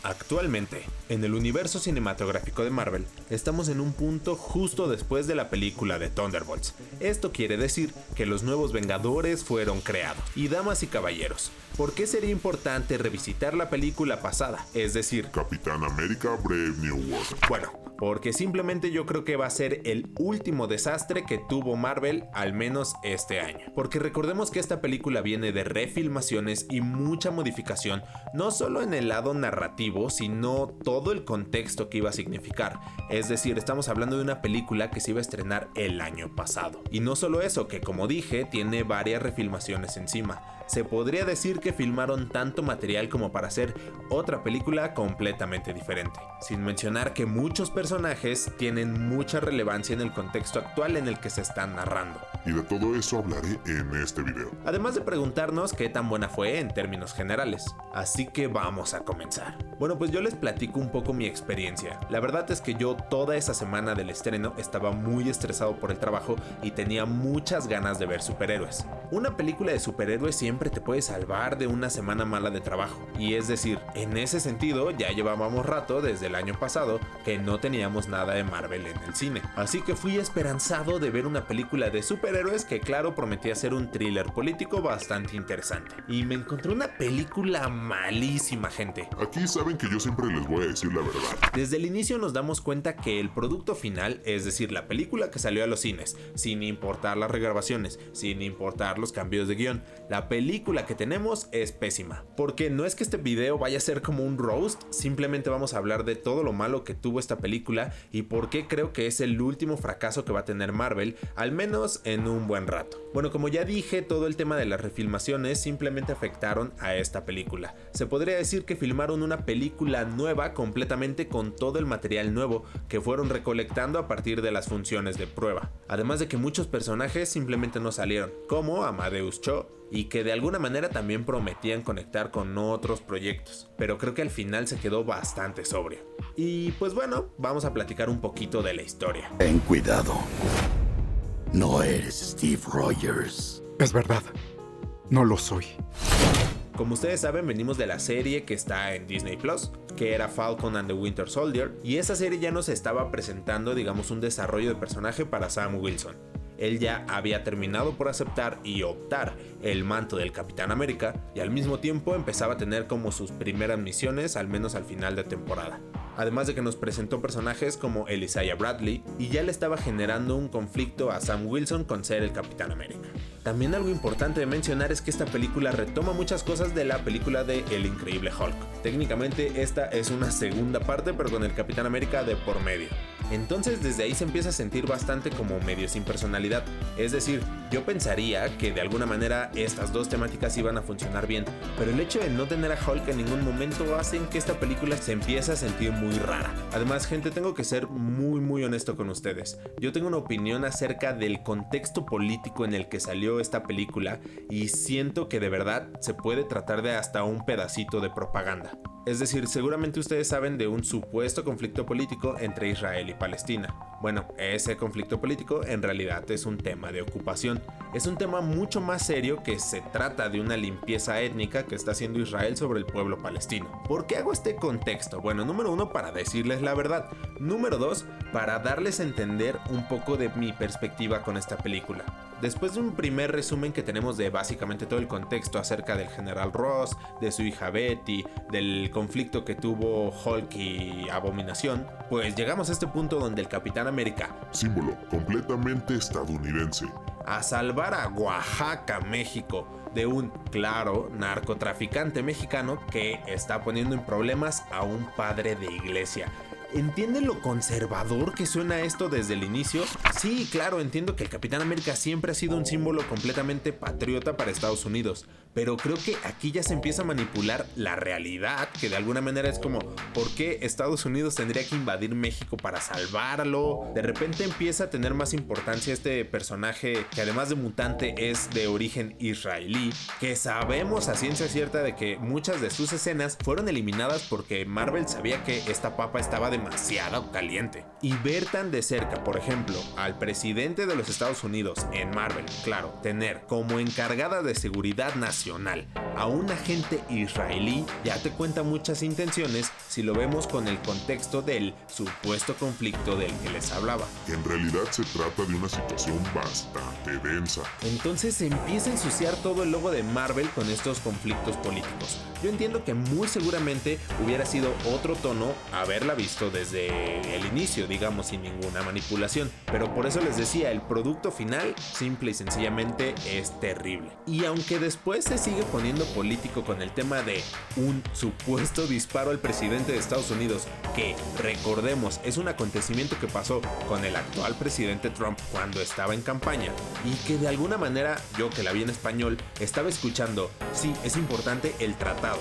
Actualmente, en el universo cinematográfico de Marvel, estamos en un punto justo después de la película de Thunderbolts. Esto quiere decir que los nuevos Vengadores fueron creados. Y damas y caballeros, ¿por qué sería importante revisitar la película pasada? Es decir, Capitán América Brave New World. Bueno, porque simplemente yo creo que va a ser el último desastre que tuvo Marvel, al menos este año. Porque recordemos que esta película viene de refilmaciones y mucha modificación, no solo en el lado narrativo, sino todo el contexto que iba a significar. Es decir, estamos hablando de una película que se iba a estrenar el año pasado. Y no solo eso, que como dije, tiene varias refilmaciones encima. Se podría decir que filmaron tanto material como para hacer otra película completamente diferente. Sin mencionar que muchos personajes tienen mucha relevancia en el contexto actual en el que se están narrando. Y de todo eso hablaré en este video. Además de preguntarnos qué tan buena fue en términos generales. Así que vamos a comenzar. Bueno, pues yo les platico un poco mi experiencia. La verdad es que yo toda esa semana del estreno estaba muy estresado por el trabajo y tenía muchas ganas de ver superhéroes. Una película de superhéroes siempre te puede salvar de una semana mala de trabajo. Y es decir, en ese sentido ya llevábamos rato desde el año pasado que no teníamos nada de Marvel en el cine. Así que fui esperanzado de ver una película de superhéroes que claro prometía ser un thriller político bastante interesante. Y me encontré una película malísima, gente. Aquí saben que yo siempre les voy a decir la verdad. Desde el inicio nos damos cuenta que el producto final, es decir, la película que salió a los cines, sin importar las regrabaciones, sin importar los cambios de guión, la película que tenemos es pésima. Porque no es que este video vaya a ser como un roast, simplemente vamos a hablar de todo lo malo que tuvo esta película y por qué creo que es el último fracaso que va a tener Marvel, al menos en un buen rato. Bueno, como ya dije, todo el tema de las refilmaciones simplemente afectaron a esta película. Se podría decir que filmaron una película nueva completamente con todo el material nuevo que fueron recolectando a partir de las funciones de prueba. Además de que muchos personajes simplemente no salieron, como Amadeus Cho, y que de alguna manera también prometían conectar con otros proyectos, pero creo que al final se quedó bastante sobrio. Y pues bueno, vamos a platicar un poquito de la historia. Ten cuidado. No eres Steve Rogers. Es verdad, no lo soy. Como ustedes saben, venimos de la serie que está en Disney Plus, que era Falcon and the Winter Soldier, y esa serie ya nos estaba presentando, digamos, un desarrollo de personaje para Sam Wilson. Él ya había terminado por aceptar y optar el manto del Capitán América y al mismo tiempo empezaba a tener como sus primeras misiones, al menos al final de temporada. Además de que nos presentó personajes como Isaiah Bradley y ya le estaba generando un conflicto a Sam Wilson con ser el Capitán América. También algo importante de mencionar es que esta película retoma muchas cosas de la película de El Increíble Hulk. Técnicamente esta es una segunda parte pero con el Capitán América de por medio. Entonces desde ahí se empieza a sentir bastante como medio sin personalidad. Es decir, yo pensaría que de alguna manera estas dos temáticas iban a funcionar bien, pero el hecho de no tener a Hulk en ningún momento hacen que esta película se empiece a sentir muy rara. Además, gente, tengo que ser muy honesto con ustedes. Yo tengo una opinión acerca del contexto político en el que salió esta película y siento que de verdad se puede tratar de hasta un pedacito de propaganda. Es decir, seguramente ustedes saben de un supuesto conflicto político entre Israel y Palestina. Bueno, ese conflicto político en realidad es un tema de ocupación. Es un tema mucho más serio que se trata de una limpieza étnica que está haciendo Israel sobre el pueblo palestino. ¿Por qué hago este contexto? Bueno, número uno, para decirles la verdad. Número dos, para darles a entender un poco de mi perspectiva con esta película. Después de un primer resumen que tenemos de básicamente todo el contexto acerca del general Ross, de su hija Betty, del conflicto que tuvo Hulk y Abominación, pues llegamos a este punto donde el Capitán América, símbolo completamente estadounidense, a salvar a Oaxaca, México, de un, claro, narcotraficante mexicano que está poniendo en problemas a un padre de iglesia. ¿Entienden lo conservador que suena esto desde el inicio? Sí, claro, entiendo que el Capitán América siempre ha sido un símbolo completamente patriota para Estados Unidos, pero creo que aquí ya se empieza a manipular la realidad, que de alguna manera es como, ¿por qué Estados Unidos tendría que invadir México para salvarlo? De repente empieza a tener más importancia este personaje que además de mutante es de origen israelí, que sabemos a ciencia cierta de que muchas de sus escenas fueron eliminadas porque Marvel sabía que esta papa estaba demasiado demasiado caliente. Y ver tan de cerca, por ejemplo, al presidente de los Estados Unidos en Marvel, claro, tener como encargada de seguridad nacional a un agente israelí, ya te cuenta muchas intenciones si lo vemos con el contexto del supuesto conflicto del que les hablaba. Que en realidad se trata de una situación bastante densa. Entonces se empieza a ensuciar todo el logo de Marvel con estos conflictos políticos. Yo entiendo que muy seguramente hubiera sido otro tono haberla visto desde el inicio, digamos, sin ninguna manipulación. Pero por eso les decía, el producto final, simple y sencillamente, es terrible. Y aunque después se sigue poniendo político con el tema de un supuesto disparo al presidente de Estados Unidos, que recordemos es un acontecimiento que pasó con el actual presidente Trump cuando estaba en campaña, y que de alguna manera, yo que la vi en español, estaba escuchando, sí, es importante el tratado,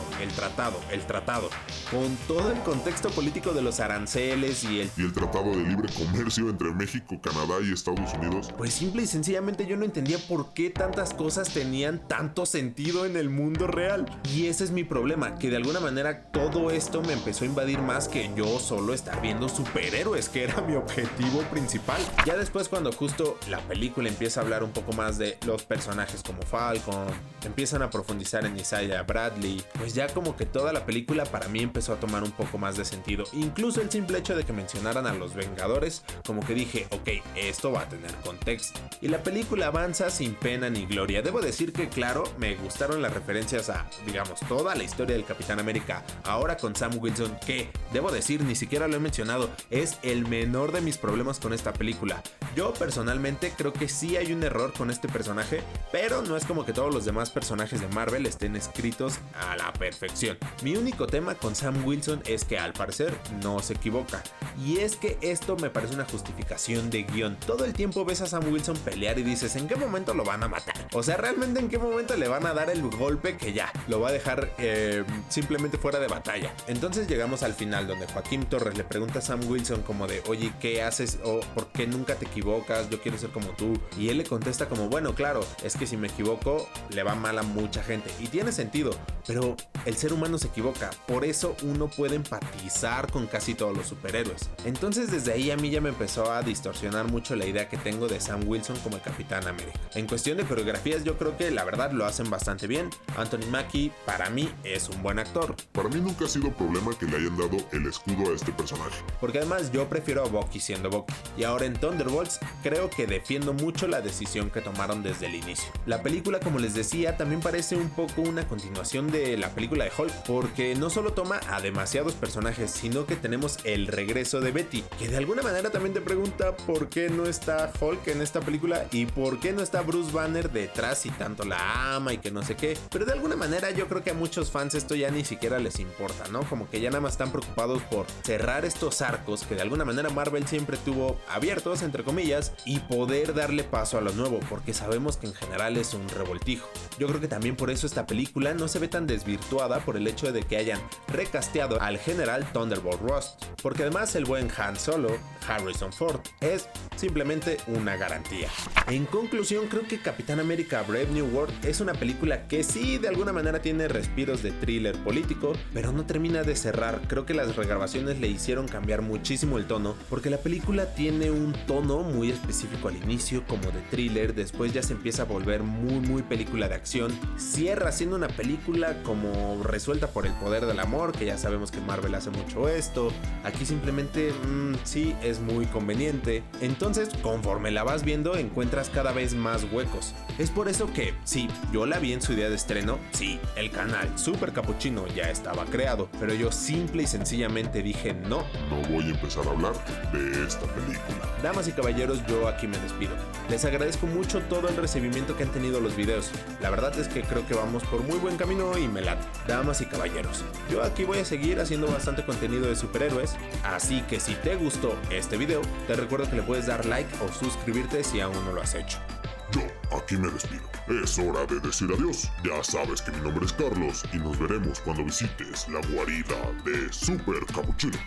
con todo el contexto político de los aranceles y el tratado de libre comercio entre México, Canadá y Estados Unidos. Pues simple y sencillamente yo no entendía por qué tantas cosas tenían tanto sentido en el mundo real. Y ese es mi problema, que de alguna manera todo esto me empezó a invadir más que yo solo estar viendo superhéroes, que era mi objetivo principal. Ya después, cuando justo la película empieza a hablar un poco más de los personajes como Falcon, empiezan a profundizar en Isaiah Bradley, pues ya como que toda la película para mí empezó a tomar un poco más de sentido. Incluso el simple hecho de que mencionaran a los Vengadores, como que dije, ok, esto va a tener contexto. Y la película avanza sin pena ni gloria. Debo decir que claro, me gustaron las referencias a, digamos, toda la historia del Capitán América, ahora con Sam Wilson, que, debo decir, ni siquiera lo he mencionado, es el menor de mis problemas con esta película. Yo personalmente creo que sí hay un error con este personaje, pero no es como que todos los demás personajes de Marvel estén escritos a la perfección. Mi único tema con Sam Wilson es que al parecer no se equivoca, y es que esto me parece una justificación de guión. Todo el tiempo ves a Sam Wilson pelear y dices, ¿en qué momento lo van a matar? O sea, realmente en qué momento le van a dar el golpe que ya lo va a dejar simplemente fuera de batalla. Entonces llegamos al final, donde Joaquín Torres le pregunta a Sam Wilson como de, oye, ¿qué haces? O ¿por qué nunca te equivocas? Yo quiero ser como tú. Y él le contesta como, bueno, claro, es que si me equivoco le va mal a mucha gente. Y tiene sentido, pero el ser humano se equivoca, por eso uno puede empatizar con casi todos los superhéroes. Entonces desde ahí a mí ya me empezó a distorsionar mucho la idea que tengo de Sam Wilson como el Capitán América. En cuestión de coreografías, yo creo que la verdad lo hacen bastante bien. Anthony Mackie para mí es un buen actor. Para mí nunca ha sido problema que le hayan dado el escudo a este personaje. Porque además yo prefiero a Bucky siendo Bucky. Y ahora en Thunderbolts creo que defiendo mucho la decisión que tomaron desde el inicio. La película, como les decía, también parece un poco una continuación de la película de Hulk, porque no solo toma a demasiados personajes, sino que tenemos el regreso de Betty, que de alguna manera también te pregunta por qué no está Hulk en esta película y por qué no está Bruce Banner detrás y tanto la ama y que no sé qué. Pero de alguna manera yo creo que a muchos fans esto ya ni siquiera les importa, ¿no? Como que ya nada más están preocupados por cerrar estos arcos que de alguna manera Marvel siempre tuvo abiertos, entre comillas, y poder darle paso a lo nuevo, porque sabemos que en general es un revoltijo. Yo creo que también por eso esta película no se ve tan desvirtuada por el hecho de que hayan recasteado al general Thunderbolt Ross, porque además el buen Han Solo, Harrison Ford, es simplemente una garantía. En conclusión, creo que Capitán América Brave New World es una película que sí de alguna manera tiene respiros de thriller político, pero no termina de cerrar. Creo que las regrabaciones le hicieron cambiar muchísimo el tono, porque la película tiene un tono muy específico al inicio, como de thriller, después ya se empieza a volver muy película de acción, cierra siendo una película como resuelta por el poder del amor, que ya sabemos que Marvel hace mucho esto. Aquí simplemente sí es muy conveniente. Entonces, conforme la vas viendo, encuentras cada vez más huecos. Es por eso que, sí, yo la vi en su día de estreno, sí, el canal Super Capuchino ya estaba creado, pero yo simple y sencillamente dije no. No voy a empezar a hablar de esta película. Damas y caballeros, yo aquí me despido. Les agradezco mucho todo el recibimiento que han tenido los videos. La verdad es que creo que vamos por muy buen camino y me late. Damas y caballeros, yo aquí voy a seguir haciendo bastante contenido de superhéroes, así que si te gustó este video, te recuerdo que le puedes dar like o suscribirte si aún no lo has hecho. Yo aquí me despido. Es hora de decir adiós. Ya sabes que mi nombre es Carlos y nos veremos cuando visites la guarida de Super Capuchino.